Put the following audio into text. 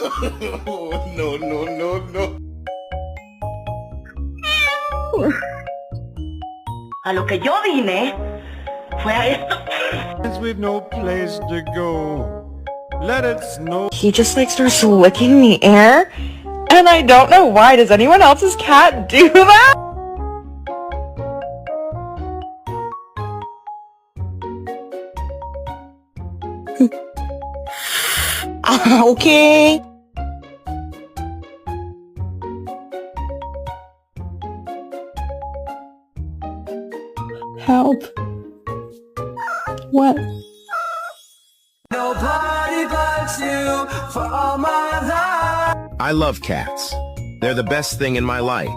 No, no, no, no. A lo que yo vine fue a esto. Since we've no place to go, let it snow. He just like starts licking the air, and I don't know why. Does anyone else's cat do that? Okay. Help. What? Nobody but you for all my life. I love cats. They're the best thing in my life.